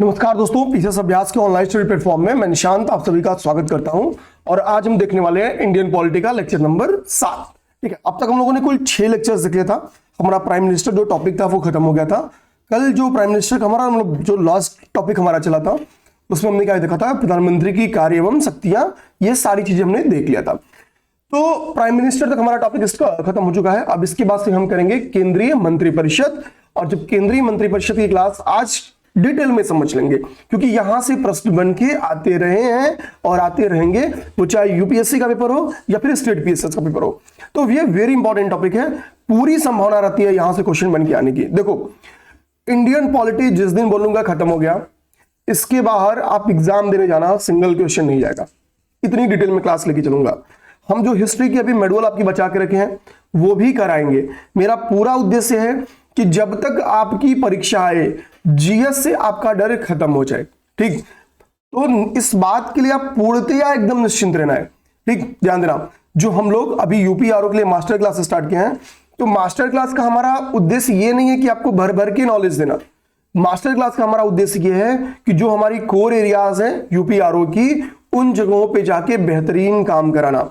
नमस्कार दोस्तों, पीसीएस अभ्यास के ऑनलाइन स्टडी प्लेटफॉर्म में मैं निशांत आप सभी का स्वागत करता हूं। और आज हम देखने वाले हैं इंडियन पॉलिटी का लेक्चर नंबर 7। ठीक है, अब तक हम लोगों ने कुल 6 लेक्चर्स देख लिया था। हमारा प्राइम मिनिस्टर जो टॉपिक था वो खत्म हो गया था। कल जो प्राइम मिनिस्टर का हमारा मतलब जो लास्ट टॉपिक हमारा चला था उसमें हमने क्या देखा था, प्रधानमंत्री की कार्य एवं शक्तियां, ये सारी चीजें हमने देख लिया था। तो प्राइम मिनिस्टर तक हमारा टॉपिक इसका खत्म हो चुका है। अब इसके बाद से हम करेंगे केंद्रीय मंत्रिपरिषद। और जब केंद्रीय मंत्रिपरिषद की क्लास आज डिटेल में समझ लेंगे, क्योंकि यहां से प्रश्न बन के आते रहे हैं और आते रहेंगे, वो चाहे यूपीएससी का पेपर हो या फिर स्टेट पीएसएस का पेपर हो। तो ये वेरी इंपॉर्टेंट टॉपिक है, पूरी संभावना रहती है यहां से क्वेश्चन बन के आने की। देखो, इंडियन पॉलिटी जिस दिन बोलूंगा खत्म हो गया, इसके बाहर आप एग्जाम देने जाना, सिंगल क्वेश्चन नहीं जाएगा। इतनी डिटेल में क्लास लेके चलूंगा। हम जो हिस्ट्री की अभी मेडुअल आपकी बचा के रखे हैं वो भी कराएंगे। मेरा पूरा उद्देश्य है कि जब तक आपकी परीक्षा आए, जीएस से आपका डर खत्म हो जाए। ठीक, तो इस बात के लिए आप पूर्णतया एकदम निश्चिंत रहना है। ठीक, ध्यान देना, जो हम लोग अभी यूपीआरओ के लिए मास्टर क्लास स्टार्ट किए हैं, तो मास्टर क्लास का हमारा उद्देश्य ये नहीं है कि आपको भर भर के नॉलेज देना। मास्टर क्लास का हमारा उद्देश्य ये है कि जो हमारी कोर एरियाज हैं यूपीआरओ की, उन जगहों पे जाके बेहतरीन काम कराना,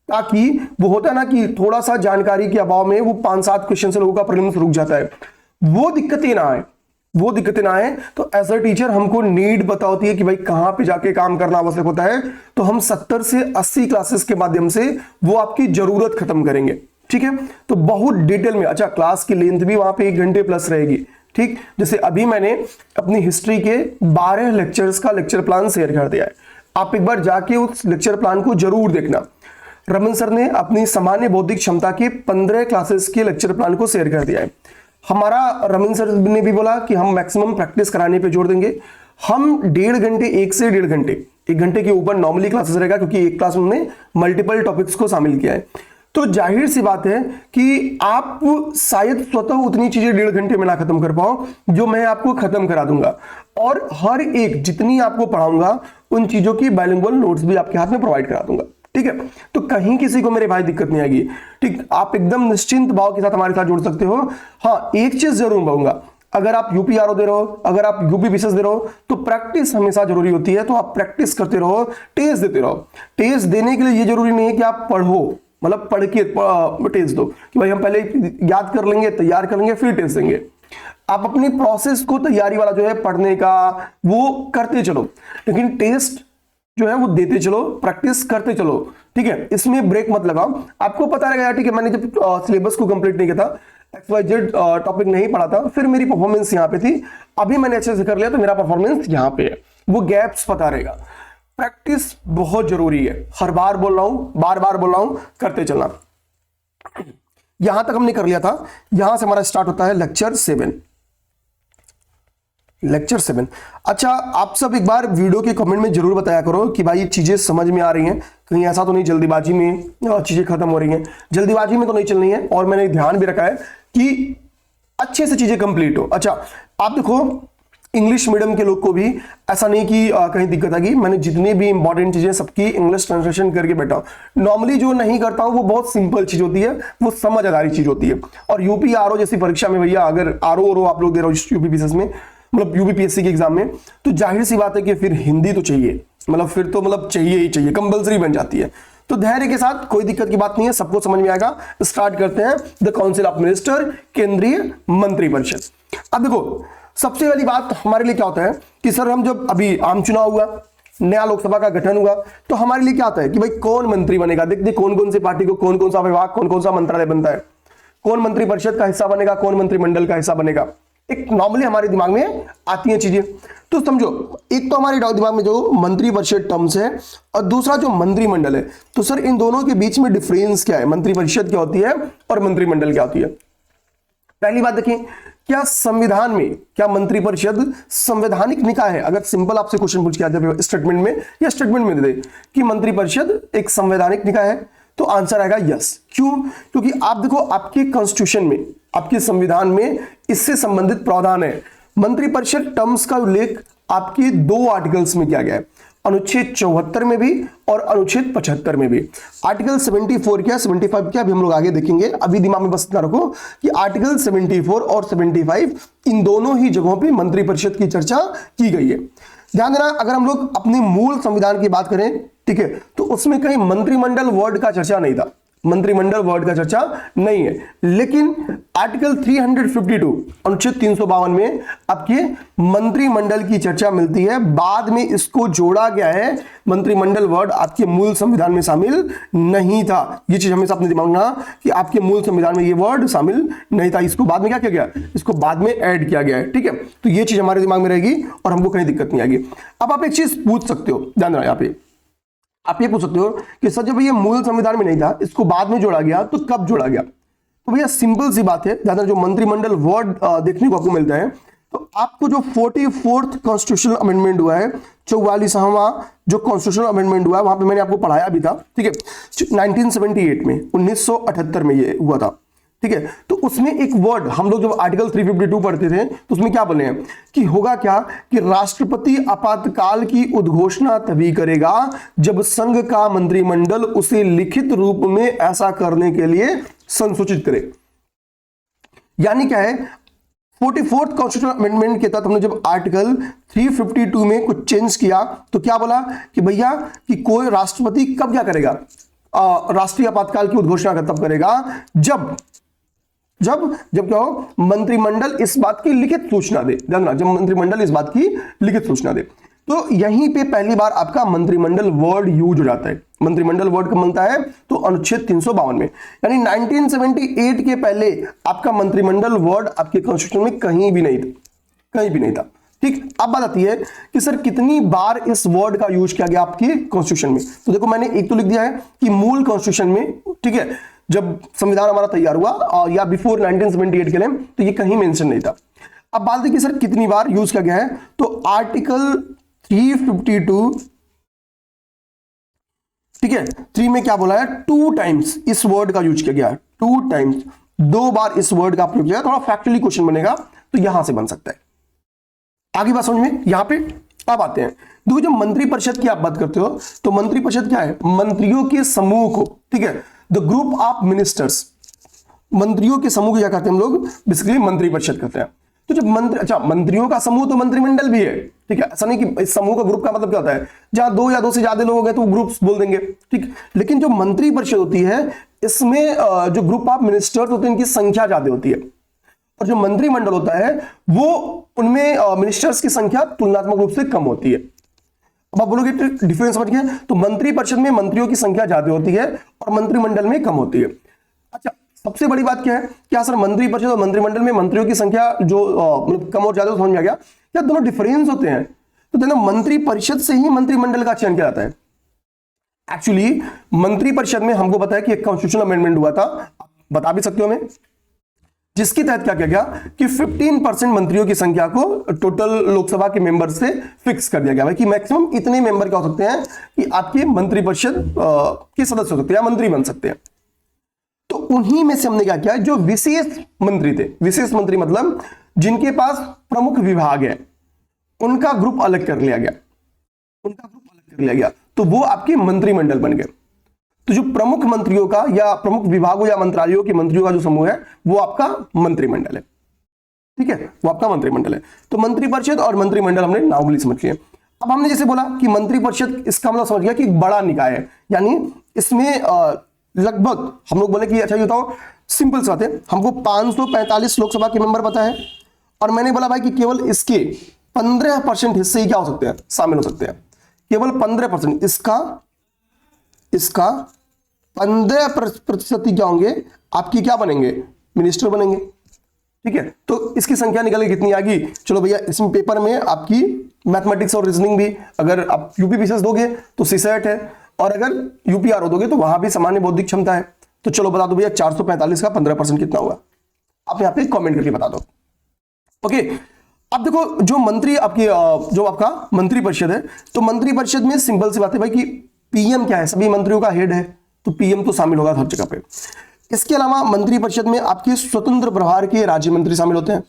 ताकि वो होता है ना कि थोड़ा सा जानकारी के अभाव में वो 5-7 क्वेश्चन से लोगों का प्रीलिम्स रुक जाता है, वो दिक्कतें ना आए। वो दिक्कतें ना आए तो एज अ टीचर हमको नीड पता होती है कि भाई कहां पे जाके काम करना आवश्यक होता है। तो हम 70 से 80 क्लासेस के माध्यम से वो आपकी जरूरत खत्म करेंगे। ठीक है, तो बहुत डिटेल में। अच्छा, क्लास की लेंथ भी वहां पे 1 घंटे प्लस रहेगी। ठीक, जैसे अभी मैंने अपनी हिस्ट्री के 12 लेक्चर्स का लेक्चर प्लान शेयर कर दिया है। आप एक बार जाके उस लेक्चर प्लान को जरूर देखना। रमन सर ने अपनी सामान्य बौद्धिक क्षमता के 15 क्लासेस के लेक्चर प्लान को शेयर कर दिया है। हमारा रमन सर ने भी बोला कि हम मैक्सिमम प्रैक्टिस कराने पे जोर देंगे। हम 1.5 घंटे, 1 से 1.5 घंटे, 1 घंटे के ऊपर नॉर्मली क्लासेस रहेगा, क्योंकि एक क्लास में हमने मल्टीपल टॉपिक्स को शामिल किया है। तो जाहिर सी बात है कि आप शायद स्वतः उतनी चीजें 1.5 घंटे में ना खत्म कर पाओ जो मैं आपको खत्म करा दूंगा। और हर एक जितनी आपको पढ़ाऊंगा उन चीजों की बाइलिंगुअल नोट्स भी आपके हाथ में प्रोवाइड करा दूंगा। ठीक है, तो कहीं किसी को मेरे भाई दिक्कत नहीं आएगी। ठीक, आप एकदम निश्चिंत भाव के साथ हमारे साथ जुड़ सकते हो। हाँ, एक चीज जरूर कहूंगा, अगर आप यूपीआरओ दे रहे हो, अगर आप यूपी पीसीएस दे रहे हो, तो प्रैक्टिस हमेशा जरूरी होती है। तो आप प्रैक्टिस करते रहो, टेस्ट देते रहो। टेस्ट देने के लिए ये जरूरी नहीं है कि आप पढ़ो, मतलब पढ़ के टेस्ट दो कि भाई हम पहले याद कर लेंगे, तैयार कर लेंगे, फिर टेस्ट देंगे। आप अपनी प्रोसेस को, तैयारी वाला जो है पढ़ने का, वो करते चलो, लेकिन टेस्ट जो है वो देते चलो, प्रैक्टिस करते चलो। ठीक है, इसमें ब्रेक मत लगाओ। आपको पता रहेगा यार, ठीक है, मैंने जब सिलेबस को कंप्लीट नहीं किया था, XYZ टॉपिक नहीं पढ़ा था, फिर मेरी परफॉर्मेंस यहाँ पे थी। अभी मैंने अच्छे से कर लिया तो मेरा परफॉर्मेंस यहाँ पे है। वो गैप्स पता रहेगा। प्रैक्टिस बहुत जरूरी है। हर बार बोल रहा हूं, बार बार बोल रहा हूं, करते चलना। यहां तक हमने कर लिया था। यहां से हमारा स्टार्ट होता है लेक्चर 7। लेक्चर 7। अच्छा, आप सब एक बार वीडियो के कमेंट में जरूर बताया करो कि भाई चीजें समझ में आ रही हैं, कहीं ऐसा तो नहीं जल्दीबाजी में चीजें खत्म हो रही हैं। जल्दीबाजी में तो नहीं चलनी है, और मैंने ध्यान भी रखा है कि अच्छे से चीजें कंप्लीट हो। अच्छा, आप देखो, इंग्लिश मीडियम के लोग को भी ऐसा नहीं कि कहीं दिक्कत आ गई। मैंने जितनी भी इंपॉर्टेंट चीजें सबकी इंग्लिश ट्रांसलेशन करके बैठा हूं। नॉर्मली जो नहीं करता हूं वो बहुत सिंपल चीज होती है, वो समझ आधारित चीज होती है। और यूपीआरओ जैसी परीक्षा में भैया, अगर आरओ आप लोग दे रहे हो यूपी पीसीएस में, मतलब यूपीपीएससी के एग्जाम में, तो जाहिर सी बात है कि फिर हिंदी तो चाहिए, मतलब फिर तो मतलब चाहिए ही चाहिए, कंपलसरी बन जाती है। तो धैर्य के साथ, कोई दिक्कत की बात नहीं है, सबको समझ में आएगा। स्टार्ट करते हैं द काउंसिल ऑफ मिनिस्टर, केंद्रीय मंत्रिपरिषद। अब देखो, सबसे पहली बात हमारे लिए क्या होता है कि सर, हम जब अभी आम चुनाव हुआ, नया लोकसभा का गठन हुआ, तो हमारे लिए क्या होता है कि भाई कौन मंत्री बनेगा। देखते कौन कौन सी पार्टी को कौन कौन सा विभाग, कौन कौन सा मंत्रालय बनता है, कौन मंत्रिपरिषद का हिस्सा बनेगा, कौन मंत्रिमंडल का हिस्सा बनेगा। एक नॉर्मली हमारे दिमाग में आती हैं चीजें। तो समझो, एक तो हमारे दिमाग में जो मंत्रिपरिषद टर्म्स है, और दूसरा जो मंत्रिमंडल है। तो सर, इन दोनों के बीच में डिफरेंस क्या है, मंत्रिपरिषद क्या होती है और मंत्रिमंडल क्या होती है। पहली बात देखिए, क्या संविधान में, क्या मंत्रिपरिषद संवैधानिक निकाय है। अगर सिंपल आपसे क्वेश्चन पूछ के स्टेटमेंट में या स्टेटमेंट में दे दे कि मंत्रिपरिषद एक संवैधानिक निकाय है, तो आंसर आएगा यस। क्यों? क्योंकि आप देखो, आपके कॉन्स्टिट्यूशन में, आपके संविधान में इससे संबंधित प्रावधान है। मंत्रिपरिषद टर्म्स का उल्लेख आपके 2 आर्टिकल्स में किया गया है, अनुच्छेद 74 में भी और अनुच्छेद 75 में भी। आर्टिकल 74 क्या, 75 क्या, अभी हम लोग आगे देखेंगे। अभी दिमाग में बस इतना रखो कि आर्टिकल 74 और 75 इन दोनों ही जगहों पे मंत्रिपरिषद की चर्चा की गई है। ध्यान देना, अगर हम लोग अपने मूल संविधान की बात करें, ठीक है, तो उसमें कहीं मंत्रिमंडल वर्ड का चर्चा नहीं था, मंत्रिमंडल वर्ड का चर्चा नहीं है। लेकिन आर्टिकल 352 अनुच्छेद 352 में आपके मंत्रिमंडल की चर्चा मिलती है। बाद में इसको जोड़ा गया है, मंत्रिमंडल वर्ड आपके मूल संविधान में शामिल नहीं था। ये चीज हमेशा अपने दिमाग में रखना कि आपके मूल संविधान में ये वर्ड शामिल नहीं था, इसको बाद में क्या किया गया, इसको बाद में ऐड किया गया है। ठीक है, तो ये चीज हमारे दिमाग में रहेगी और हमको कहीं दिक्कत नहीं आएगी। अब आप एक चीज पूछ सकते हो, ध्यान देना, यहाँ पे आप ये पूछ सकते हो कि सर जब ये मूल संविधान में नहीं था, इसको बाद में जोड़ा गया, तो कब जोड़ा गया? तो भैया सिंपल सी बात है, ज्यादा जो मंत्रिमंडल वर्ड देखने को आपको मिलता है, तो आपको जो 44th कॉन्स्टिट्यूशनल अमेंडमेंट हुआ है, 44वां जो कॉन्स्टिट्यूशनल अमेंडमेंट हुआ है, वहां पे मैंने आपको पढ़ाया भी था, ठीक है, 1978 में, 1978 में ये हुआ था। ठीक है, तो उसमें एक वर्ड हम लोग जब आर्टिकल 352 पढ़ते थे तो उसमें क्या बोले हैं कि होगा क्या कि राष्ट्रपति आपातकाल की उद्घोषणा तभी करेगा जब संघ का मंत्रिमंडल उसे लिखित रूप में ऐसा करने के लिए संसूचित करे। यानी क्या है, 44th कॉन्स्टिट्यूशनल अमेंडमेंट के तहत हमने जब आर्टिकल 352 में कुछ चेंज किया तो क्या बोला कि भैया कि कोई राष्ट्रपति कब क्या करेगा, राष्ट्रीय आपातकाल की उद्घोषणा तब करेगा जब क्या हो, मंत्रिमंडल इस बात की लिखित सूचना दे। जानना, जब मंत्रिमंडल इस बात की लिखित सूचना दे, तो यहीं पे पहली बार आपका मंत्रिमंडल वर्ड यूज हो जाता है। मंत्रिमंडल वर्ड कब बनता है, तो अनुच्छेद 352 में, यानी 1978 के पहले आपका मंत्रिमंडल वर्ड आपके कॉन्स्टिट्यूशन में कहीं भी नहीं था। ठीक, अब बात आती है कि सर कितनी बार इस वर्ड का यूज किया गया आपके कॉन्स्टिट्यूशन में। तो देखो मैंने एक तो लिख दिया है कि मूल कॉन्स्टिट्यूशन में, ठीक है, जब संविधान हमारा तैयार हुआ या बिफोर 1978 के लिए, तो ये कहीं मेंशन नहीं था। अब बात देखिए सर कितनी बार यूज किया गया है, तो आर्टिकल 352, ठीक है, 3 में क्या बोला है, 2 टाइम्स इस वर्ड का यूज किया गया है, 2 टाइम्स, 2 बार इस वर्ड का प्रयोग किया। थोड़ा फैक्चुअली क्वेश्चन बनेगा तो यहां से बन सकता है। आगे बात समझ में, यहां पे अब आते हैं। देखो जब मंत्रिपरिषद की आप बात करते हो तो मंत्रिपरिषद क्या है, मंत्रियों के समूह को, ठीक है, द ग्रुप ऑफ मिनिस्टर्स, मंत्रियों के समूह को क्या कहते हैं हम लोग, बेसिकली मंत्रिपरिषद कहते हैं। तो जब मंत्रियों का समूह तो मंत्रिमंडल भी है, ठीक है, ऐसा नहीं कि इस समूह का ग्रुप का मतलब क्या होता है, जहां 2 या 2 से ज्यादा लोग हो गए तो ग्रुप्स बोल देंगे, ठीक। लेकिन जो मंत्रिपरिषद होती है इसमें जो ग्रुप ऑफ मिनिस्टर्स होते हैं इनकी संख्या ज्यादा होती है, और जो मंत्रिमंडल होता है वो उनमें मिनिस्टर्स की संख्या तुलनात्मक रूप से कम होती है। अब आप बोलोगे डिफरेंस समझ गए, तो मंत्रिपरिषद में मंत्रियों की संख्या ज्यादा होती है और मंत्रिमंडल में कम होती है। अच्छा, सबसे बड़ी बात क्या है, क्या सर मंत्रिपरिषद और मंत्रिमंडल में मंत्रियों की संख्या जो मतलब कम और ज्यादा समझ में आ गया, क्या दोनों डिफरेंस होते हैं? तो देखो मंत्रिपरिषद से ही मंत्रिमंडल का चयन किया जाता है। एक्चुअली मंत्रिपरिषद में हमको पता है कि एक कॉन्स्टिट्यूशनल अमेंडमेंट हुआ था, बता भी सकते हो हमें, जिसके तहत क्या किया गया कि 15% मंत्रियों की संख्या को टोटल लोकसभा के मेंबर से फिक्स कर दिया गया है कि मैक्सिमम इतने मेंबर क्या हो सकते हैं कि आपके मंत्रिपरिषद के सदस्य हो सकते हैं या मंत्री बन सकते हैं। तो उन्हीं में से हमने क्या किया, जो विशेष मंत्री थे, विशेष मंत्री मतलब जिनके पास प्रमुख विभाग है, उनका ग्रुप अलग कर लिया गया, तो वो आपके मंत्रिमंडल बन गए। तो जो प्रमुख मंत्रियों का या प्रमुख विभागों या मंत्रालयों के मंत्रियों का जो समूह है वो आपका मंत्रिमंडल है, ठीक है, वो आपका मंत्रिमंडल है। तो मंत्रिपरिषद और मंत्रिमंडल हमने नार्मली समझ लिया। अब हमने जैसे बोला कि मंत्रिपरिषद, इसका मतलब समझ गया कि एक बड़ा निकाय है, यानी इसमें लगभग हम लोग बोले कि अच्छा ये बताओ, सिंपल सी बात है, हमको 545 लोकसभा के मेंबर पता है, और मैंने बोला भाई कि केवल इसके 15% हिस्से ही क्या हो सकते हैं, शामिल हो सकते हैं, केवल 15%, इसका 15% क्या होंगे, आपकी क्या बनेंगे, मिनिस्टर बनेंगे, ठीक है। तो इसकी संख्या निकल के कितनी आ गई, चलो भैया इसमें पेपर में आपकी मैथमेटिक्स और रीजनिंग भी, अगर आप यूपीपीसीएस दोगे तो सीसेट है, और अगर यूपीआरओ दोगे तो वहां भी सामान्य बौद्धिक क्षमता है। तो चलो बता दो भैया 445 का 15% कितना हुआ, आप यहाँ पे कमेंट करके बता दो। ओके, अब देखो जो मंत्री आपकी जो आपका मंत्रिपरिषद है, तो मंत्रिपरिषद में सिंपल सी बात है भाई कि पीएम क्या है, सभी मंत्रियों का हेड है, तो पीएम तो शामिल होगा हर जगह पे। इसके अलावा मंत्रिपरिषद में आपके स्वतंत्र प्रभार के राज्य मंत्री शामिल होते हैं,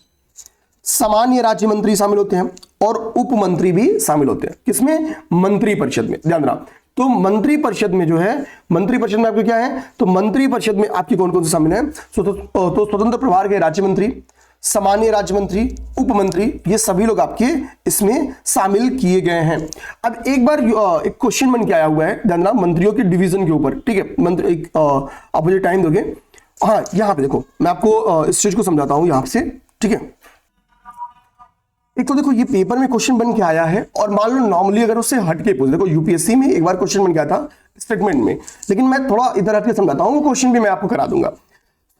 सामान्य राज्य मंत्री शामिल होते हैं, और उप मंत्री भी शामिल होते हैं। किसमें? मंत्री परिषद में। ध्यान देना, तो मंत्री परिषद में जो है, मंत्री परिषद में आपके क्या है, तो मंत्री परिषद में आपकी कौन कौन से शामिल है? तो स्वतंत्र प्रभार के राज्य मंत्री, सामान्य राज्य मंत्री, उप मंत्री, ये सभी लोग आपके इसमें शामिल किए गए हैं। अब एक बार एक क्वेश्चन बन के आया हुआ है, ध्यान देना, मंत्रियों के डिवीजन के ऊपर। ठीक है, मंत्री आप मुझे टाइम दोगे? हाँ, यहां पे देखो, मैं आपको इस चीज को समझाता हूं यहां से। ठीक है, एक तो देखो ये पेपर में क्वेश्चन बन के आया है, और मान लो नॉर्मली अगर उससे हट के पूछ, देखो यूपीएससी में एक बार क्वेश्चन बन गया था स्टेटमेंट में, लेकिन मैं थोड़ा इधर हट के समझाता हूँ, वो क्वेश्चन भी मैं आपको करा दूंगा।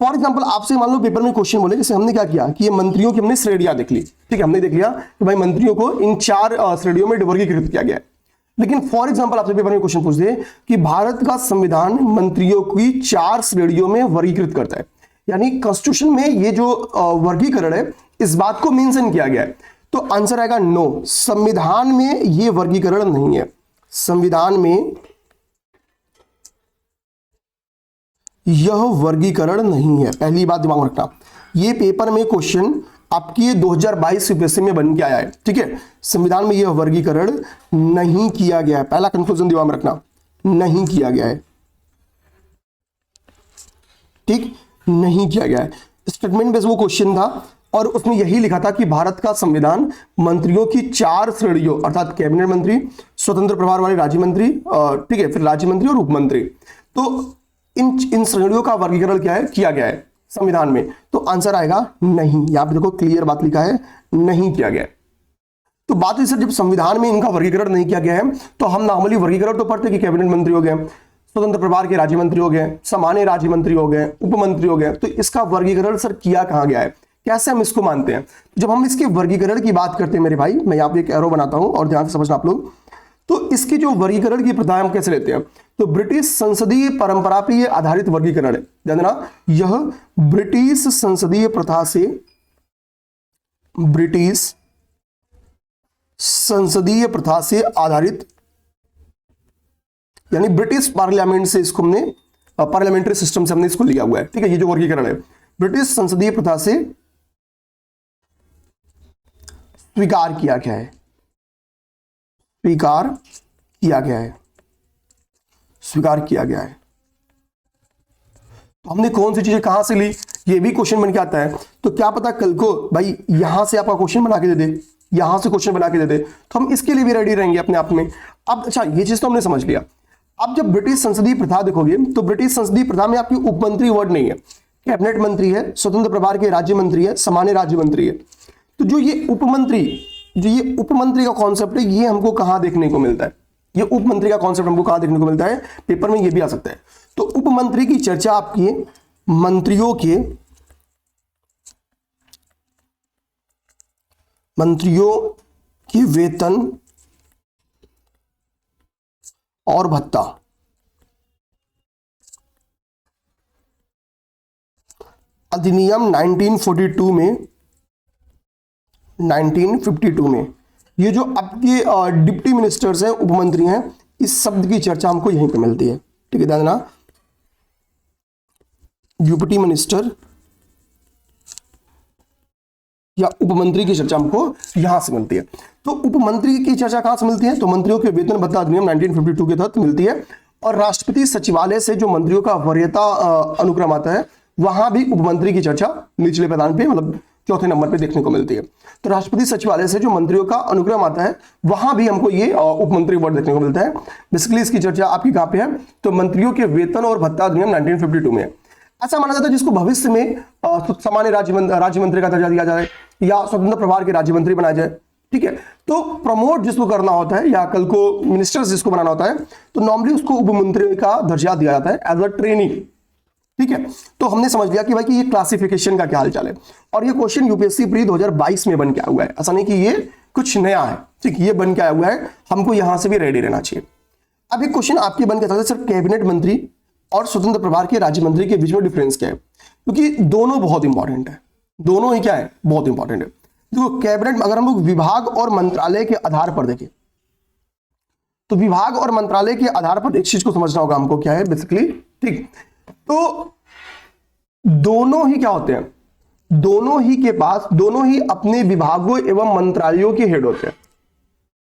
फॉर एग्जाम्पल आपसे मान लो पेपर में क्वेश्चन बोले, जैसे हमने क्या किया कि ये मंत्रियों की हमने श्रेणियां देख ली। ठीक है, हमने देख लिया कि भाई मंत्रियों को इन 4 श्रेणियों में वर्गीकृत किया गया है। लेकिन फॉर एग्जाम्पल आपसे पेपर में क्वेश्चन पूछ दे कि भारत का संविधान मंत्रियों की 4 श्रेणियों में वर्गीकृत करता है, यानी कॉन्स्टिट्यूशन में ये जो वर्गीकरण है इस बात को मेंशन किया गया है, तो आंसर आएगा नो, संविधान में ये वर्गीकरण नहीं है। संविधान में यह वर्गीकरण नहीं है, पहली बात दिमाग में रखना। ये पेपर में क्वेश्चन आपकी 2022 यूपीएससी में बन के आया है। ठीक है, संविधान में यह वर्गीकरण नहीं किया गया है, पहला कंफ्यूजन दिमाग में रखना, नहीं किया गया है। ठीक, नहीं किया गया है। स्टेटमेंट बेस्ड वो क्वेश्चन था, और उसमें यही लिखा था कि भारत का संविधान मंत्रियों की 4 श्रेणियों, अर्थात कैबिनेट मंत्री, स्वतंत्र प्रभार वाले राज्य मंत्री, ठीक है, फिर राज्य मंत्री और उप मंत्री, तो इन श्रेणियों का वर्गीकरण क्या है, किया गया है संविधान में। तो आंसर आएगा नहीं। यहां पे देखो क्लियर बात लिखा है, नहीं किया गया है। तो बात है सर, जब संविधान में इनका वर्गीकरण नहीं किया गया है, तो हम नॉर्मली वर्गीकरण तो पढ़ते कि कैबिनेट मंत्री हो गए, स्वतंत्र प्रभार के राज्य मंत्री हो गए, सामान्य राज्य मंत्री हो गए, उप मंत्री हो गए, तो इसका वर्गीकरण सर किया कहां गया है, कैसे हम इसको मानते हैं? जब हम इसके वर्गीकरण की बात करते हैं मेरे भाई, मैं यहाँ पे एक एरो बनाता हूं और ध्यान से समझना आप लोग, तो इसकी जो वर्गीकरण की प्रथा हम कैसे लेते हैं, तो ब्रिटिश संसदीय परंपरा पर यह आधारित वर्गीकरण है। जानना, यह ब्रिटिश संसदीय प्रथा से, ब्रिटिश संसदीय प्रथा से आधारित, यानी ब्रिटिश पार्लियामेंट से इसको हमने, पार्लियामेंट्री सिस्टम से हमने इसको लिया हुआ है। ठीक है, ये जो वर्गीकरण है ब्रिटिश संसदीय प्रथा से स्वीकार किया गया है, स्वीकार किया गया है, स्वीकार किया गया है। तो हमने कौन सी चीजें कहां से ली, ये भी क्वेश्चन बन के आता है। तो क्या पता कल को भाई यहां से आपका क्वेश्चन बना के दे दे, यहां से क्वेश्चन बना के दे दे, तो हम इसके लिए भी रेडी रहेंगे अपने आप में। अब अच्छा, ये चीज तो हमने समझ लिया। अब जब ब्रिटिश संसदीय प्रथा देखोगे, तो ब्रिटिश संसदीय प्रथा में आपकी उपमंत्री वर्ड नहीं है, कैबिनेट मंत्री है, स्वतंत्र प्रभार के राज्य मंत्री है, सामान्य राज्य मंत्री है। तो जो ये उपमंत्री का कॉन्सेप्ट है, ये हमको कहां देखने को मिलता है, ये उपमंत्री का कॉन्सेप्ट हमको कहां देखने को मिलता है, पेपर में ये भी आ सकता है। तो उपमंत्री की चर्चा आपकी मंत्रियों के वेतन और भत्ता, अधिनियम 1952 में ये जो आपके डिप्टी मिनिस्टर्स हैं, उपमंत्री हैं, इस शब्द की चर्चा हमको यहीं पे मिलती है। ठीक है, ध्यान देना, डिप्टी मिनिस्टर या उपमंत्री की चर्चा हमको यहां से मिलती है। तो उपमंत्री की चर्चा कहां से मिलती है, तो मंत्रियों के वेतन भत्ता अधिनियम 1952 के तहत मिलती है। और राष्ट्रपति सचिवालय से जो मंत्रियों का वरीयता अनुक्रम आता है, वहां भी उपमंत्री की चर्चा निचले पैदान पे, मतलब चौथे नंबर पे देखने को मिलती है। तो राष्ट्रपति सचिवालय से जो मंत्रियों का अनुक्रम आता है, वहां भी हमको ये उपमंत्री वर्ड देखने को मिलता है। बेसिकली इसकी चर्चा आपकी कहां पे है, तो मंत्रियों के वेतन और भत्ता अधिनियम 1952 में। ऐसा माना जाता है जिसको भविष्य में सामान्य राज्य मंत्री का दर्जा दिया जाए या स्वतंत्र प्रभार के राज्य मंत्री बनाया जाए। ठीक है, तो प्रमोट जिसको करना होता है या कल को मिनिस्टर्स जिसको बनाना होता है, तो नॉर्मली उसको उपमंत्री का दर्जा दिया जाता है एज अ ट्रेनी। ठीक है, तो हमने समझ लिया कि भाई कि ये क्लासिफिकेशन का क्या हालचाल है। और ये क्वेश्चन यूपीएससी प्री 2022 में बन के आया हुआ है, ऐसा नहीं कि ये कुछ नया है। ठीक, ये बन के आया हुआ है, हमको यहां से भी रेडी रहना चाहिए। अब एक क्वेश्चन आपके बन के आता है, सर कैबिनेट मंत्री और स्वतंत्र प्रभार के राज्य मंत्री के बीच में डिफरेंस क्या है, क्योंकि दोनों बहुत इंपॉर्टेंट है, दोनों ही क्या है, बहुत इंपॉर्टेंट है। देखो कैबिनेट, अगर हम लोग विभाग और मंत्रालय के आधार पर देखें, तो विभाग और मंत्रालय के आधार पर एक चीज को समझना होगा हमको, क्या है बेसिकली। ठीक, तो दोनों ही क्या होते हैं, दोनों ही अपने विभागों एवं मंत्रालयों के हेड होते हैं।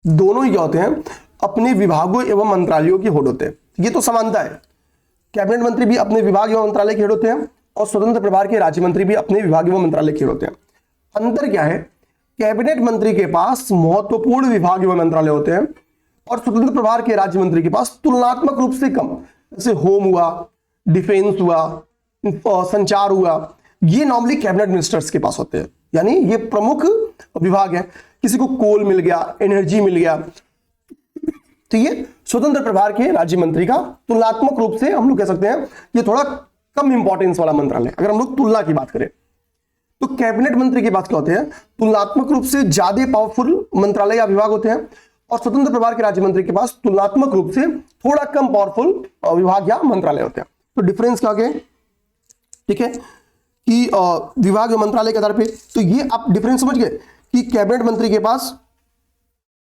दोनों ही क्या होते हैं? अपने विभागों एवं मंत्रालयों के हेड होते हैं। ये तो समानता है। कैबिनेट मंत्री भी अपने विभाग एवं मंत्रालय के हेड होते हैं और स्वतंत्र प्रभार के राज्य मंत्री भी अपने विभाग एवं मंत्रालय के हेड होते हैं। अंतर क्या है? कैबिनेट मंत्री के पास महत्वपूर्ण विभाग एवं मंत्रालय होते हैं और स्वतंत्र प्रभार के राज्य मंत्री के पास तुलनात्मक रूप से कम, जैसे होम हुआ, डिफेंस हुआ, संचार हुआ, ये नॉर्मली कैबिनेट मिनिस्टर्स के पास होते हैं। यानी ये प्रमुख विभाग है। किसी को कोल मिल गया, एनर्जी मिल गया, तो ये स्वतंत्र प्रभार के राज्य मंत्री का तुलनात्मक रूप से हम लोग कह सकते हैं ये थोड़ा कम इंपॉर्टेंस वाला मंत्रालय, अगर हम लोग तुलना की बात करें। तो कैबिनेट मंत्री के पास क्या होते हैं? तुलनात्मक रूप से ज्यादा पावरफुल मंत्रालय या विभाग होते हैं और स्वतंत्र प्रभार के राज्य मंत्री के पास तुलनात्मक रूप से थोड़ा कम पावरफुल विभाग या मंत्रालय होते हैं। तो डिफरेंस क्या गए? ठीक है, कि विभाग या मंत्रालय के आधार पे, तो ये आप डिफरेंस समझ गए कि कैबिनेट मंत्री के पास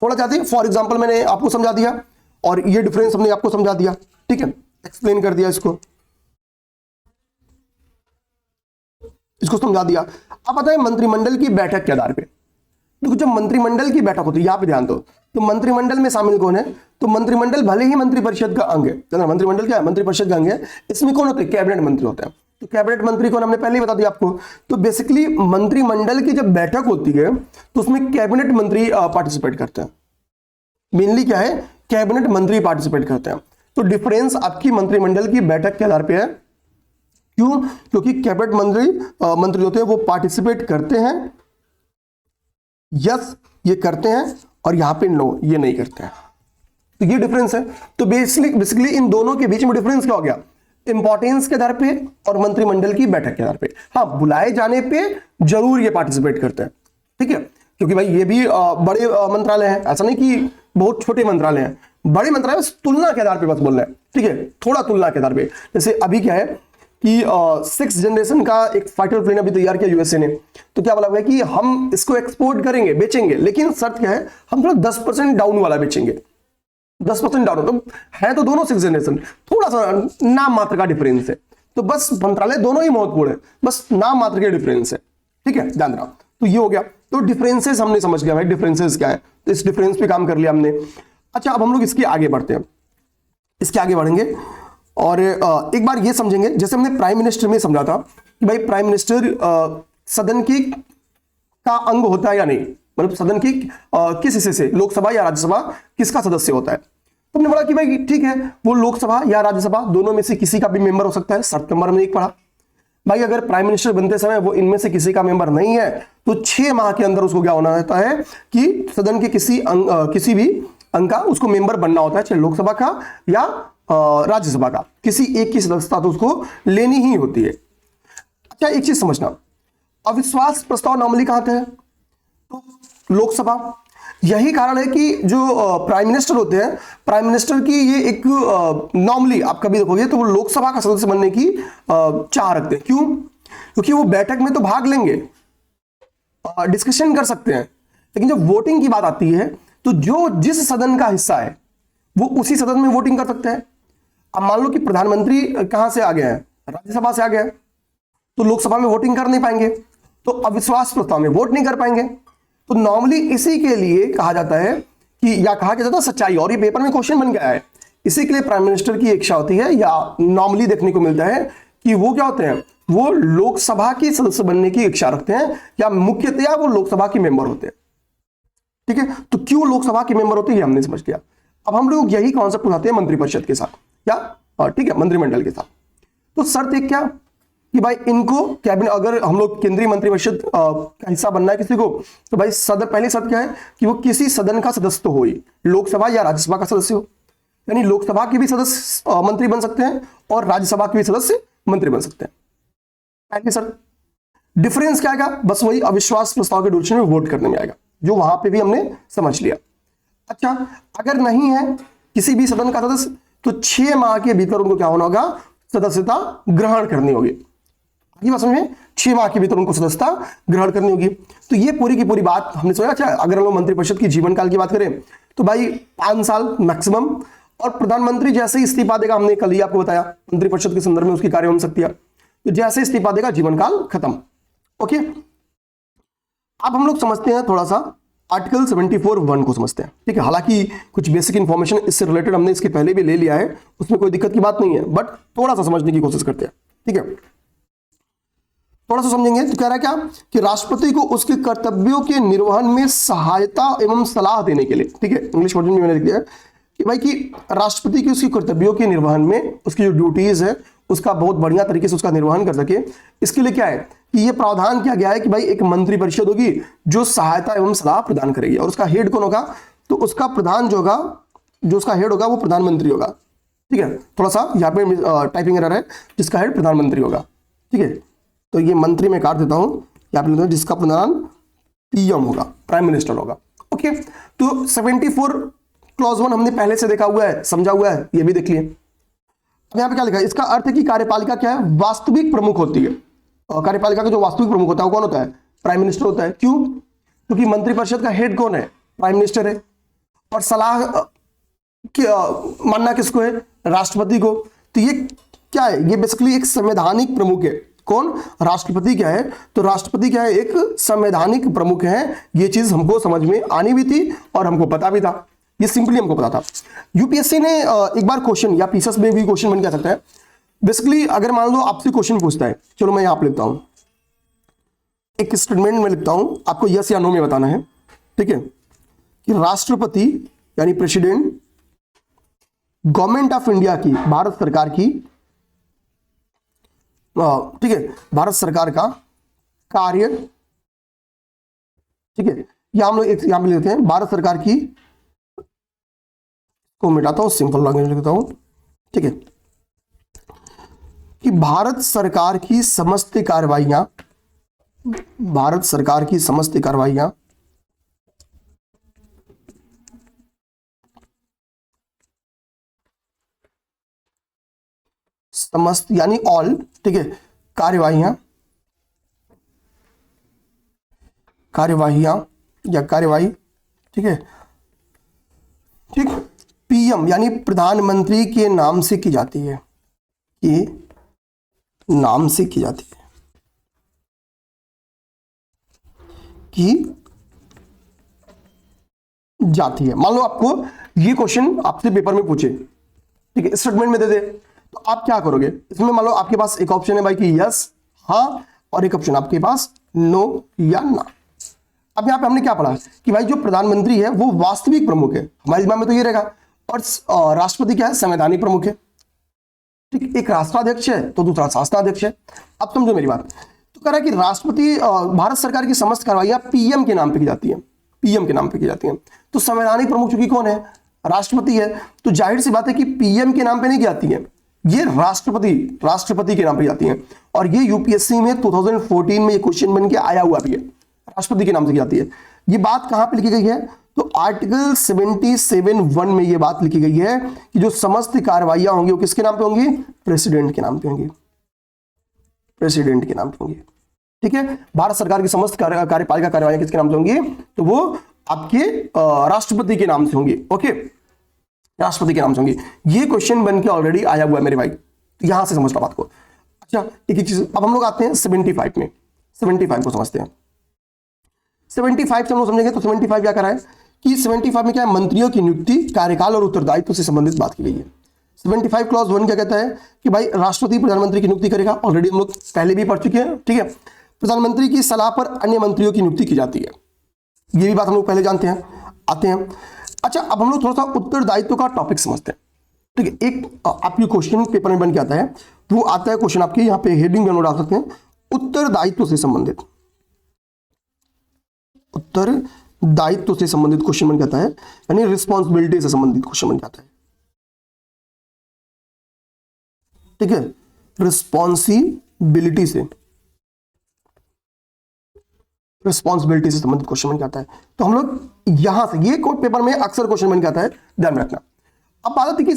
थोड़ा ज्यादा, फॉर एग्जांपल मैंने आपको समझा दिया और ये डिफरेंस हमने आपको समझा दिया। ठीक है, एक्सप्लेन कर दिया, इसको समझा दिया। अब आता है मंत्रिमंडल की बैठक के आधार पे। तो जब मंत्रिमंडल की बैठक होती है, यहां पे ध्यान दो, तो मंत्रिमंडल में शामिल कौन है? तो मंत्रिमंडल भले ही मंत्रिपरिषद का अंग है, मंत्रिमंडल क्या है? मंत्रिपरिषद का अंग है। इसमें कौन होते हैं? कैबिनेट मंत्री होते हैं। तो कैबिनेट मंत्री कौन, हमने पहले ही बता दिया आपको। तो बेसिकली मंत्रिमंडल की जब बैठक होती है तो उसमें कैबिनेट मंत्री पार्टिसिपेट करते हैं। मेनली क्या है? कैबिनेट मंत्री पार्टिसिपेट करते हैं। तो डिफरेंस आपकी मंत्रिमंडल की बैठक के आधार पे है। क्यों? क्योंकि कैबिनेट मंत्री होते हैं वो पार्टिसिपेट करते हैं, यस ये करते हैं, और यहां पे नो ये नहीं करते हैं। तो ये डिफरेंस है। तो बेसिकली इन दोनों के बीच में डिफरेंस क्या हो गया? इंपॉर्टेंस के आधार पे और मंत्रिमंडल की बैठक के आधार पे। हाँ, बुलाए जाने पे जरूर ये पार्टिसिपेट करते हैं। ठीक है, क्योंकि भाई ये भी बड़े मंत्रालय हैं, ऐसा नहीं कि बहुत छोटे मंत्रालय हैं, बड़े मंत्रालय बस तुलना के आधार पे बस बोल रहे हैं। ठीक है, थोड़ा तुलना के आधार पे। जैसे अभी क्या है कि 6th जनरेशन का एक फाइटर प्लेन अभी तैयार किया यूएसए ने। तो क्या बोला हुआ है कि हम इसको एक्सपोर्ट करेंगे, बेचेंगे, लेकिन शर्त क्या है? हम थोड़ा 10% डाउन वाला बेचेंगे। 10% डाउन तो है, तो दोनों 6th जनरेशन, थोड़ा सा नाम मात्र का डिफरेंस है। तो बस मंत्रालय दोनों ही महत्वपूर्ण है, बस नाम मात्र के डिफरेंस है। ठीक है, ध्यान रखना। तो ये हो गया। तो डिफरेंसेस हमने समझ गया भाई, डिफरेंसेस क्या है। तो इस डिफरेंस पे काम कर लिया हमने। अच्छा, अब हम लोग इसके आगे बढ़ते हैं। इसके आगे बढ़ेंगे और एक बार ये समझेंगे, जैसे हमने प्राइम मिनिस्टर में समझा था कि भाई प्राइम मिनिस्टर सदन की का अंग होता है या नहीं, मतलब सदन की किस हिस्से से, लोकसभा या राज्यसभा, किसका सदस्य होता है। तो हमने बोला कि भाई ठीक है, वो लोकसभा या राज्यसभा दोनों में से किसी का भी मेंबर हो सकता है। 7 नंबर में एक पढ़ा भाई, अगर प्राइम मिनिस्टर बनते समय वो इनमें से किसी का मेंबर नहीं है तो 6 माह के अंदर उसको क्या होना रहता है कि सदन के किसी भी अंग का उसको मेंबर बनना होता है, चाहे लोकसभा का या राज्यसभा का, किसी एक की सदस्यता तो उसको लेनी ही होती है। अच्छा, एक चीज समझना, अविश्वास प्रस्ताव नॉर्मली कहां आता है? तो लोकसभा। यही कारण है कि जो प्राइम मिनिस्टर होते हैं, प्राइम मिनिस्टर की ये एक नॉर्मली आप कभी देखोगे तो वो लोकसभा का सदस्य बनने की चाह रखते हैं। क्यों? क्योंकि वो बैठक में तो भाग लेंगे, डिस्कशन कर सकते हैं, लेकिन जब वोटिंग की बात आती है तो जो जिस सदन का हिस्सा है वो उसी सदन में वोटिंग कर सकते हैं। अब मान लो कि प्रधानमंत्री कहां से आ गया है? राज्यसभा से आ गया है, तो लोकसभा में वोटिंग कर नहीं पाएंगे, तो अविश्वास प्रस्ताव में वोट नहीं कर पाएंगे। तो नॉर्मली इसी के लिए कहा जाता है कि, या कहा जाता है सच्चाई, और ये पेपर में क्वेश्चन बन गया है, इसी के लिए प्राइम मिनिस्टर की इच्छा होती है, या नॉर्मली देखने को मिलता है कि वो क्या होते हैं, वो लोकसभा की सदस्य बनने की इच्छा रखते हैं, या मुख्यतया वो लोकसभा के मेंबर होते हैं। ठीक है, तो क्यों लोकसभा के मेंबर होते हैं ये हमने समझ लिया। अब हम लोग यही कॉन्सेप्ट उठाते हैं मंत्रिपरिषद के साथ, या ठीक है मंत्रिमंडल के साथ। तो शर्त एक क्या कि भाई इनको कैबिनेट, अगर हम लोग केंद्रीय मंत्रिपरिषद का हिस्सा बनना है किसी को, तो भाई सदन, पहली शर्त क्या है कि वो किसी सदन का सदस्य तो हो ही, लोकसभा या राज्यसभा का सदस्य हो। यानी लोकसभा के भी सदस्य मंत्री बन सकते हैं और राज्यसभा के भी सदस्य मंत्री बन सकते हैं। पहली शर्त। डिफरेंस क्या आएगा? बस वही अविश्वास प्रस्ताव के डिसीजन में वोट करने में आएगा, जो वहां पे भी हमने समझ लिया। अच्छा, अगर नहीं है किसी भी सदन का सदस्य, तो 6 माह के भीतर उनको क्या होना होगा? सदस्यता ग्रहण करनी होगी। ये बात समझ में? 6 माह के भीतर उनको सदस्यता ग्रहण करनी होगी। तो ये पूरी की पूरी बात हमने समझा। अच्छा, अगर हम लोग मंत्रिपरिषद की जीवन काल की बात करें तो भाई 5 साल मैक्सिमम, और प्रधानमंत्री जैसे ही इस्तीफा देगा, हमने कल ही आपको बताया मंत्रिपरिषद के संदर्भ में उसकी कार्य शक्तियां, तो जैसे इस्तीफा देगा जीवन काल खत्म। ओके, अब हम लोग समझते हैं थोड़ा सा आर्टिकल 74(1) को समझते हैं, ठीक है। हालांकि कुछ बेसिक इंफॉर्मेशन इससे रिलेटेड हमने इसके पहले भी ले लिया है, उसमें कोई दिक्कत की बात नहीं है, बट थोड़ा सा समझने की कोशिश करते हैं, ठीक है। थोड़ा सा समझेंगे तो कह रहा है क्या कि राष्ट्रपति को उसके कर्तव्यों के निर्वहन में सहायता एवं सलाह देने के लिए, ठीक है, इंग्लिश वर्जन में मैंने लिख दिया है कि भाई कि राष्ट्रपति की उसके कर्तव्यों के निर्वहन में उसकी जो ड्यूटीज है उसका बहुत बढ़िया तरीके से उसका निर्वहन कर सके, इसके लिए क्या है कि ये प्रावधान किया गया है कि भाई एक मंत्रिपरिषद होगी जो सहायता एवं सलाह प्रदान करेगी, और उसका हेड कौन होगा, तो उसका प्रधान जो होगा, जो उसका हेड होगा वो प्रधानमंत्री होगा, ठीक है। थोड़ा सा यहाँ पे टाइपिंग एरर है, जिसका हेड प्रधानमंत्री होगा, ठीक है। तो ये मंत्री में काट देता हूं, यहाँ पे लिखता हूं जिसका प्रधान पीएम होगा, प्राइम मिनिस्टर होगा, ओके। तो 74 क्लॉज 1 हमने पहले से देखा हुआ है, समझा हुआ है, ये भी देख लिए। अब यहाँ पे क्या लिखा है, इसका अर्थ है कि कार्यपालिका क्या है, वास्तविक प्रमुख होती है। और कार्यपालिका का जो वास्तविक प्रमुख होता है वो कौन होता है, प्राइम मिनिस्टर होता है। क्यों, क्योंकि मंत्रिपरिषद का हेड कौन है, प्राइम मिनिस्टर है, और सलाह मानना किसको है, राष्ट्रपति को। तो ये क्या है, ये बेसिकली एक संवैधानिक प्रमुख है। कौन, राष्ट्रपति क्या है, तो राष्ट्रपति क्या है, एक संवैधानिक प्रमुख है। ये चीज हमको समझ में आनी भी थी और हमको पता भी था, ये सिंपली हमको पता था। यूपीएससी ने एक बार क्वेश्चन या पीसीएस में भी क्वेश्चन बन के आ सकता है। बेसिकली अगर मान लो आपसे क्वेश्चन पूछता है, चलो मैं यहां पे लिखता हूं, एक स्टेटमेंट में लिखता हूं, आपको यस या नो में बताना है, ठीक है, कि राष्ट्रपति यानी प्रेसिडेंट गवर्नमेंट ऑफ इंडिया की, भारत सरकार की, ठीक है, भारत सरकार का कार्य, ठीक है, या हम लोग यहां पे लिखते हैं भारत सरकार की, को मिटाता हूं, सिंपल लैंग्वेज लिखता हूं, ठीक है, कि भारत सरकार की समस्त कार्रवाइयां, भारत सरकार की समस्त कार्रवाइयां समस्त यानी ऑल, ठीक है, कार्यवाहियां या कार्यवाही, ठीक है, ठीक, पीएम यानी प्रधानमंत्री के नाम से की जाती है, कि नाम से की जाती है, की जाती है। मान लो आपको ये क्वेश्चन आपसे पेपर में पूछे, ठीक है, स्टेटमेंट में दे दे, तो आप क्या करोगे इसमें, मान लो आपके पास एक ऑप्शन है भाई कि यस, हाँ, और एक ऑप्शन आपके पास नो या ना। अब यहां पे हमने क्या पढ़ा कि भाई जो प्रधानमंत्री है वो वास्तविक प्रमुख है, हमारे दिमाग में तो ये रहेगा, और राष्ट्रपति क्या है, संवैधानिक प्रमुख है, ठीक, एक राष्ट्राध्यक्ष है तो दूसरा शासनाध्यक्ष है। अब समझो मेरी बात, तो कह रहा है कि राष्ट्रपति, भारत सरकार की समस्त कार्रवाइयां पीएम के नाम पे की जाती है, पीएम के नाम पे की जाती है। तो संवैधानिक प्रमुख चूंकि कौन है, राष्ट्रपति है, तो जाहिर सी बात है कि पीएम के नाम पे नहीं की जाती है, ये राष्ट्रपति के नाम पे जाती है। और ये यूपीएससी में 2014 में ये क्वेश्चन बन के आया हुआ भी है, राष्ट्रपति के नाम से की जाती है। ये बात कहां पे लिखी गई है, तो आर्टिकल 77(1) में ये बात लिखी गई है कि जो समस्त कार्रवाइयां होंगी वो किसके नाम पे होंगी, प्रेसिडेंट के नाम पे होंगी, प्रेसिडेंट के नाम पे होंगी, ठीक है। भारत सरकार की समस्त कार्यपालिका कार्रवाइयां किसके नाम से होंगी, तो वो आपके राष्ट्रपति के नाम से होंगी, ओके, राष्ट्रपति के नाम से होंगी। ये क्वेश्चन बन के ऑलरेडी आया हुआ है मेरे भाई, तो यहां से समझना बात को। अच्छा, एक चीज, अब हम लोग आते हैं 75 में, 75 को समझते हैं। 75 से हम लोग समझेंगे तो 75 क्या कर रहा है कि 75 में क्या है, मंत्रियों की नियुक्ति, कार्यकाल और उत्तरदायित्व से संबंधित बात की गई है। 75 क्लॉज 1 क्या कहता है कि भाई राष्ट्रपति प्रधानमंत्री की नियुक्ति करेगा, ऑलरेडी हम लोग पहले भी पढ़ चुके हैं, ठीक है। प्रधानमंत्री की सलाह पर अन्य मंत्रियों की नियुक्ति की जाती है, ये भी बात हम लोग पहले जानते हैं, आते हैं। अच्छा, अब हम लोग थोड़ा सा उत्तरदायित्व का टॉपिक समझते हैं, ठीक है। एक आपकी क्वेश्चन पेपर में बन के आता है, वो आता है क्वेश्चन आपके यहाँ पे हेडिंग में हम लोग डाल सकते हैं, उत्तरदायित्व से संबंधित, उत्तरदायित्व से संबंधित क्वेश्चन बन जाता है, यानी रिस्पॉन्सिबिलिटी से संबंधित क्वेश्चन बन जाता है, ठीक है, रिस्पॉन्सिबिलिटी से संबंधित क्वेश्चन बन जाता है। तो हम लोग यहां से, ये कोड पेपर में अक्सर क्वेश्चन बन जाता है, ध्यान रखना। अब बात आती है कि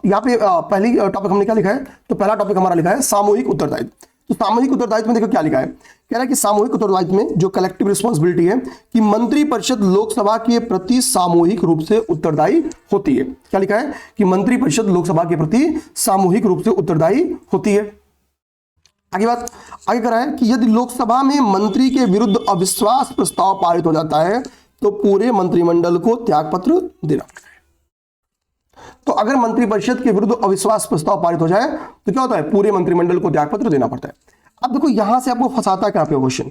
यहाँ पे पहली टॉपिक हमने क्या लिखा है, तो पहला टॉपिक हमारा लिखा है सामूहिक उत्तरदायित्व। तो सामूहिक उत्तरदायित्व में देखो क्या लिखा है, कह रहा है कि सामूहिक उत्तरदायित्व में जो कलेक्टिव रिस्पॉन्सिबिलिटी है कि मंत्रिपरिषद लोकसभा के प्रति सामूहिक रूप से उत्तरदायी होती है। क्या लिखा है कि मंत्रिपरिषद लोकसभा के प्रति सामूहिक रूप से उत्तरदायी होती है। आगे करा है कि यदि लोकसभा में मंत्री के विरुद्ध अविश्वास प्रस्ताव पारित हो जाता है तो पूरे मंत्रिमंडल को त्यागपत्र देना। तो अगर मंत्रिपरिषद के विरुद्ध अविश्वास प्रस्ताव पारित हो जाए तो क्या होता है, पूरे मंत्रिमंडल को त्यागपत्र देना पड़ता है। अब देखो यहां से आपको फंसाता है क्या पे क्वेश्चन।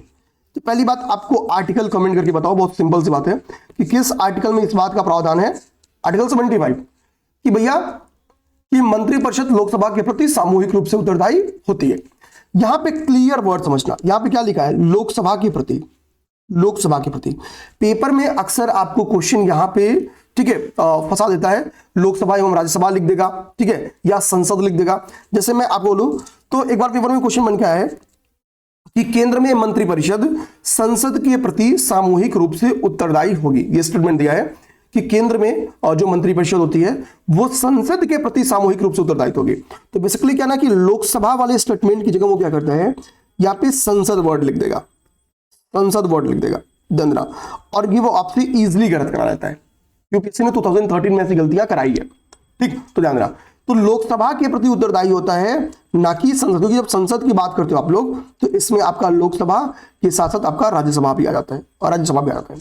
तो पहली बात आपको आर्टिकल कमेंट करके बताओ, बहुत सिंपल सी बात है कि किस आर्टिकल में इस बात का प्रावधान है। आर्टिकल 75 कि भैया कि मंत्रिपरिषद लोकसभा के प्रति सामूहिक रूप से उत्तरदायी होती है। यहां पे क्लियर वर्ड समझना, यहां पे क्या लिखा है, लोकसभा के प्रति, लोकसभा के प्रति। पेपर में अक्सर आपको क्वेश्चन यहां पे ठीक है फंसा देता है, लोकसभा एवं राज्यसभा लिख देगा, ठीक है, या संसद लिख देगा। जैसे मैं आपको बोलूं तो एक बार पेपर में क्वेश्चन बन के आया है कि केंद्र में मंत्रिपरिषद संसद के प्रति सामूहिक रूप से उत्तरदायी होगी। ये स्टेटमेंट दिया है कि केंद्र में जो मंत्रिपरिषद होती है वो संसद के प्रति सामूहिक रूप से उत्तरदायी होगी। तो बेसिकली क्या ना कि लोकसभा वाले स्टेटमेंट की जगह वो क्या करता है, यहाँ पे संसद वर्ड लिख देगा, संसद वर्ड लिख देगा दंदरा, और ये वो आपसे इजीली गलत करा रहता है क्योंकि किसी ने 2013 में ऐसी गलतियां कराई है। ठीक, तो ध्यान रखना, तो लोकसभा के प्रति उत्तरदायी होता है ना कि संसद, क्योंकि जब संसद की बात करते हो आप लोग तो इसमें आपका लोकसभा के साथ साथ आपका राज्यसभा भी आ जाता है और राज्यसभा भी आ जाता है।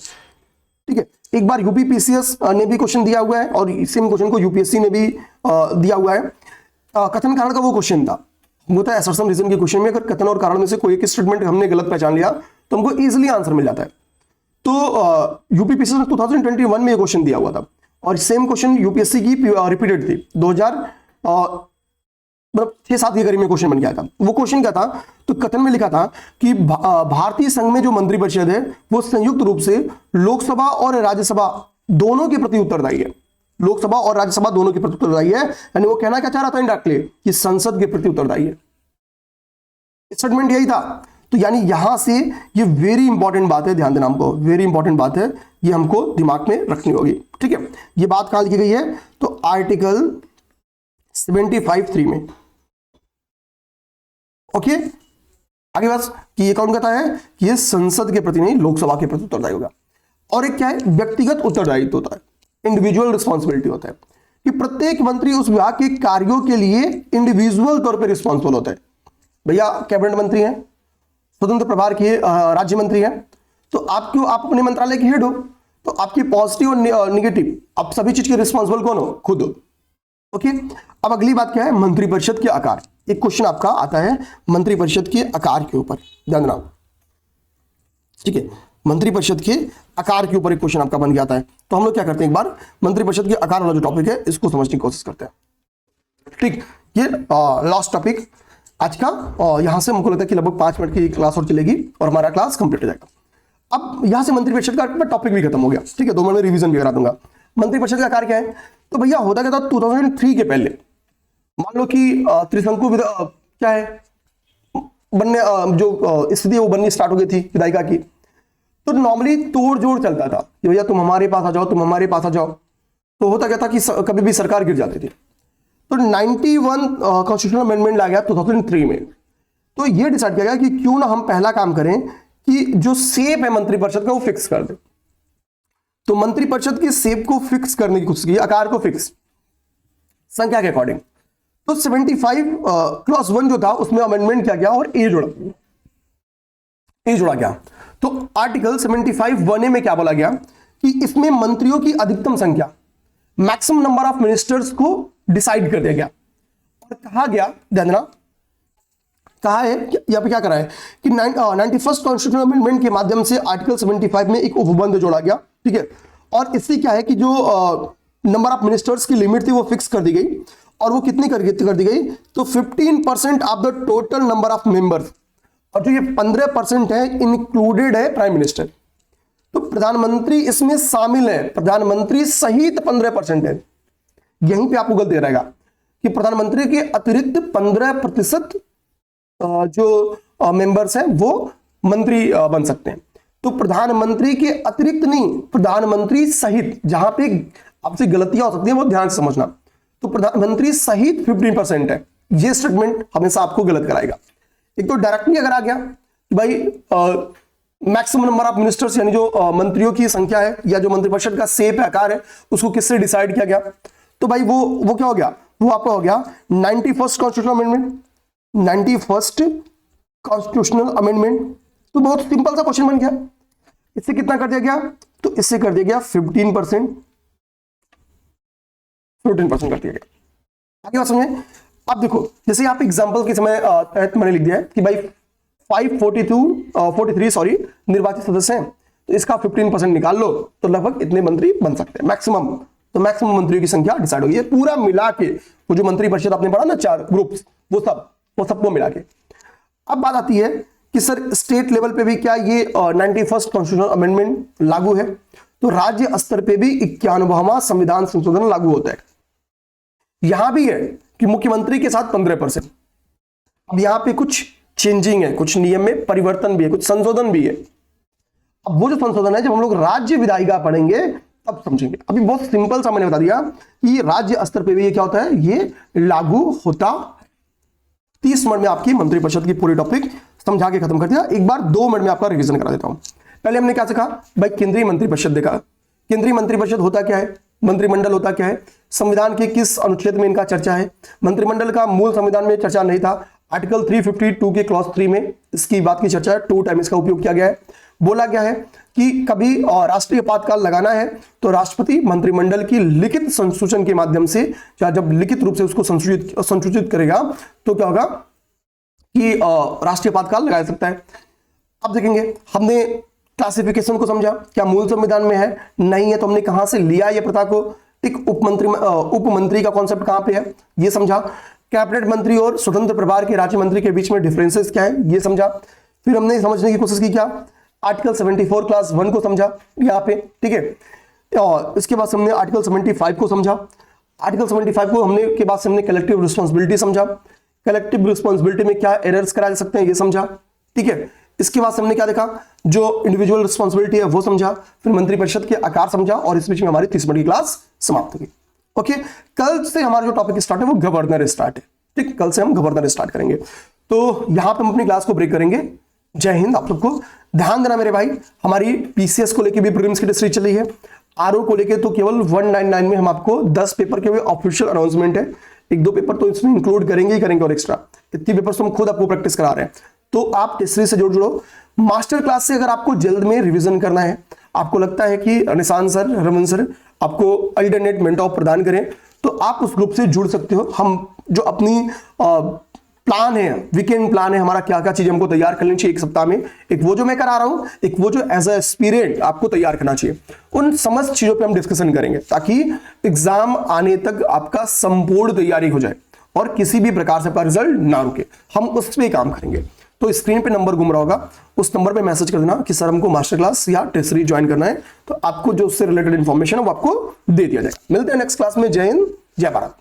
ठीक है, एक बार यूपीपीसीएस ने भी क्वेश्चन दिया हुआ है और सेम क्वेश्चन को यूपीएससी ने भी दिया हुआ है। कथन कारण का वो क्वेश्चन था, होता है असर्शन रीजन के क्वेश्चन में अगर कथन और कारण में से कोई एक स्टेटमेंट हमने गलत पहचान लिया तो हमको इजीली आंसर मिल जाता है। तो यूपीपीसीएस ने 2021 में ये क्वेश्चन दिया हुआ था और सेम क्वेश्चन यूपीएससी की रिपीटेड थी 2006-7 के करीब में क्वेश्चन बन गया था। वो क्वेश्चन क्या था, तो कथन में लिखा था कि भारतीय संघ में जो मंत्रिपरिषद है वो संयुक्त रूप से लोकसभा और राज्यसभा दोनों के प्रति उत्तरदायी है, लोकसभा और राज्यसभा दोनों के प्रति उत्तरदायी है। यानी वो कहना क्या चाह रहा था इंडायरेक्टली कि संसद के प्रति उत्तरदायी है, स्टेटमेंट यही था। तो यानी यहां से ये वेरी इंपॉर्टेंट बात है, ध्यान देना हमको, वेरी इंपॉर्टेंट बात है, ये हमको दिमाग में रखनी होगी। ठीक है, ये बात कहां लिखी गई है, तो आर्टिकल 75(3) में। ओके, आगे बस कि ये कौन कहता है कि ये संसद के प्रति नहीं लोकसभा के प्रति उत्तरदायी होगा। और एक क्या है, व्यक्तिगत उत्तरदायित्व होता है, इंडिविजुअल रिस्पॉन्सिबिलिटी होता है कि प्रत्येक मंत्री उस विभाग के कार्यों के लिए इंडिविजुअल तौर पर रिस्पॉन्सिबल होता है। भैया कैबिनेट मंत्री हैं, स्वतंत्र प्रभार के राज्य मंत्री हैं, तो आप अपने मंत्रालय के हेड हो, तो आपकी पॉजिटिव और निगेटिव आप सभी चीज के रिस्पॉन्सिबल कौन हो, खुद हो। ओके, अब अगली बात क्या है, मंत्रिपरिषद के आकार। एक क्वेश्चन आपका आता है मंत्रिपरिषद के आकार के ऊपर, ध्यान देना। ठीक है, मंत्रिपरिषद के आकार के ऊपर एक क्वेश्चन आपका बन गया है। तो हम लोग क्या करते हैं, एक बार मंत्रिपरिषद के आकार वाला जो टॉपिक है इसको समझने की कोशिश करते हैं। ठीक, ये लास्ट टॉपिक आज का, यहां से हमको लगता है कि लगभग 5 मिनट की क्लास और चलेगी और हमारा क्लास कंप्लीट हो जाएगा। अब यहां से मंत्रिपरिषद का टॉपिक भी खत्म हो गया। ठीक है, 2 मिनट में रिवीजन भी करा दूंगा। मंत्रिपरिषद का आकार क्या है, तो भैया होता क्या था 2003 के पहले, मान लो कि त्रिशंकु क्या है बनने जो स्थिति वो बननी स्टार्ट हो गई थी विधायिका की, तो नॉर्मली तोड़ जोड़ चलता था कि भैया तुम हमारे पास आ जाओ, तुम हमारे पास आ जाओ। तो होता क्या था कि कभी भी सरकार गिर जाती थी। तो 91 कॉन्स्टिट्यूशनल अमेंडमेंट लाया गया 2003 में। तो ये डिसाइड किया गया कि क्यों ना हम पहला काम करें कि जो शेप है मंत्रिपरिषद का वो फिक्स कर दे। तो मंत्रिपरिषद की शेप को फिक्स करने की कोशिश की, आकार को फिक्स संख्या के अकॉर्डिंग। तो 75 क्लॉज 1 जो था उसमें अमेंडमेंट किया गया और ए जोड़ा गया। तो आर्टिकल 75(1) में क्या बोला गया कि इसमें मंत्रियों की अधिकतम संख्या, मैक्सिमम नंबर ऑफ मिनिस्टर्स को डिसाइड कर दिया गया और कहा गया, ध्यान देना, कहा है यहां पे क्या करा है कि 91st कॉन्स्टिट्यूशनल अमेंडमेंट के माध्यम से आर्टिकल 75 में एक उपबंध जोड़ा गया। ठीक है, और इससे क्या है कि जो नंबर ऑफ मिनिस्टर्स की लिमिट थी वो फिक्स कर दी गई और वो कितनी कर दी गई, तो 15% of the total number of members, और जो ये 15% है इंक्लूडेड है प्राइम मिनिस्टर। तो प्रधानमंत्री इसमें शामिल है, प्रधानमंत्री सहित 15% है। यहीं पे आपको गलती रहेगा कि प्रधानमंत्री के अतिरिक्त 15% जो मेंबर्स हैं वो मंत्री बन सकते हैं। तो प्रधानमंत्री के अतिरिक्त नहीं, प्रधानमंत्री सहित, जहां पे आपसे गलतियां हो सकती हैं वो ध्यान से समझना। तो प्रधानमंत्री सहित 15% है, ये स्टेटमेंट हमेशा आपको गलत कराएगा। एक तो डायरेक्टली अगर आ गया कि भाई मैक्सिमम नंबर ऑफ मिनिस्टर्स यानी जो मंत्रियों की संख्या है या जो मंत्रिपरिषद का शेप है, आकार है, उसको किससे डिसाइड किया गया, तो भाई वो क्या हो गया, वो आपका हो गया 91st constitutional amendment, 91st constitutional amendment, तो बहुत सिंपल सा क्वेश्चन बन गया। इससे कितना कर दिया गया, तो इससे कर दिया गया 15%, 15% कर दिया गया। आगे बात समझे। अब देखो जैसे आप एग्जांपल के समय तहत मैंने लिख दिया है कि भाई 43 निर्वाचित सदस्य हैं, तो इसका 15% निकाल लो तो लगभग इतने मंत्री बन सकते हैं मैक्सिमम। तो मैक्सिमम मंत्रियों की संख्या डिसाइड होगी, पूरा मिला के वो जो मंत्री परिषद आपने पढ़ा ना 4 ग्रुप्स, वो सबको मिला के। अब बात आती है कि सर स्टेट लेवल पे भी क्या ये 91st कॉन्स्टिट्यूशनल अमेंडमेंट लागू है, तो राज्य स्तर पे भी 91वां संविधान संशोधन लागू होता है। यहां भी है कि मुख्यमंत्री के साथ 15%। अब यहां पे कुछ चेंजिंग है, कुछ नियम में परिवर्तन भी है, कुछ संशोधन भी है। अब वो जो संशोधन है जब हम लोग राज्य विधायिका पढ़ेंगे तब समझेंगे। अभी बहुत सिंपल सा मैंने बता दिया कि राज्य स्तर पे भी ये क्या होता है, ये लागू होता है। 30 मिनट में आपकी मंत्रिपरिषद की पूरी टॉपिक समझा के खत्म कर दिया। एक बार 2 मिनट में आपका रिवीजन करा देता हूं। पहले हमने क्या सीखा भाई, केंद्रीय मंत्रिपरिषद देखा। केंद्रीय मंत्रिपरिषद होता क्या है, मंत्रिमंडल होता क्या है, संविधान के किस अनुच्छेद में इनका चर्चा है। मंत्रिमंडल का मूल संविधान में चर्चा नहीं था, आर्टिकल 352 के क्लॉज 3 में इसकी बात की चर्चा है, 2 टाइम इसका उपयोग किया गया है। बोला गया है कि कभी राष्ट्रीय आपातकाल लगाना है तो राष्ट्रपति मंत्रिमंडल की लिखित संसूचन के माध्यम से, या जब लिखित रूप से उसको संसूचित करेगा तो क्या होगा कि राष्ट्रीय आपातकाल लगाया सकता है। अब देखेंगे हमने क्लासिफिकेशन को समझा, क्या मूल संविधान में है, नहीं है तो हमने कहां से लिया ये प्रथा को। एक उपमंत्री का कॉन्सेप्ट कहां पे है ये समझा। कैबिनेट मंत्री और स्वतंत्र प्रभार के राज्य मंत्री के बीच में डिफरेंसेस क्या है ये समझा। फिर हमने समझने की कोशिश की क्या, आर्टिकल 74 क्लास 1 को समझा यहाँ पे, ठीक है। और इसके बाद हमने आर्टिकल 75 को समझा। आर्टिकल 75 को हमने के बाद से हमने कलेक्टिव रिस्पॉन्सिबिलिटी समझा। कलेक्टिव रिस्पॉन्सिबिलिटी में क्या एरर्स कराए जा सकते हैं ये समझा, ठीक है। इसके बाद हमने क्या देखा, जो इंडिविजुअल रिस्पॉन्सिबिलिटी है वो समझा। फिर मंत्रिपरिषद के आकार समझा और इस बीच में हमारी 30 मिनट की क्लास समाप्त होगी। ओके, कल से हमारा जो टॉपिक स्टार्ट है वो गवर्नर स्टार्ट है, ठीक। कल से हम गवर्नर स्टार्ट करेंगे, तो यहां पे हम अपनी क्लास को ब्रेक करेंगे। जय हिंद। आप सबको ध्यान देना मेरे भाई, हमारी पीसीएस को लेके भी प्रीलिम्स की सीरीज चल रही है। आरओ को लेके तो केवल 199 में हम आपको 10 पेपर के ऑफिशियल अनाउंसमेंट है, 1-2 पेपर तो इसमें इंक्लूड करेंगे ही करेंगे और एक्स्ट्रा इतनी पेपर तो हम खुद आपको प्रैक्टिस करा रहे हैं। तो आप टेस्ट सीरीज से जुड़ो। मास्टर क्लास से अगर आपको जल्द में रिवीजन करना है, आपको लगता है कि निशान सर, रमन सर आपको अल्टरनेट मेंटॉर प्रदान करें, तो आप उस ग्रुप से जुड़ सकते हो। हम जो अपनी प्लान है, वीकेंड प्लान है हमारा, क्या क्या चीजें हमको तैयार करनी चाहिए एक सप्ताह में, एक वो जो मैं करा रहा हूं, एक वो जो एज अ एस्पिरेंट आपको तैयार करना चाहिए, उन समस्त चीजों पे हम डिस्कशन करेंगे ताकि एग्जाम आने तक आपका संपूर्ण तैयारी हो जाए और किसी भी प्रकार से आपका रिजल्ट ना रुके। हम उस पर काम करेंगे। तो स्क्रीन पे नंबर घूम रहा होगा, उस नंबर पे मैसेज कर देना कि सर हमको मास्टर क्लास या टेस्ट सीरीज ज्वाइन करना है, तो आपको जो उससे रिलेटेड इंफॉर्मेशन है वो आपको दे दिया जाएगा। मिलते हैं नेक्स्ट क्लास में। जय हिंद, जय भारत।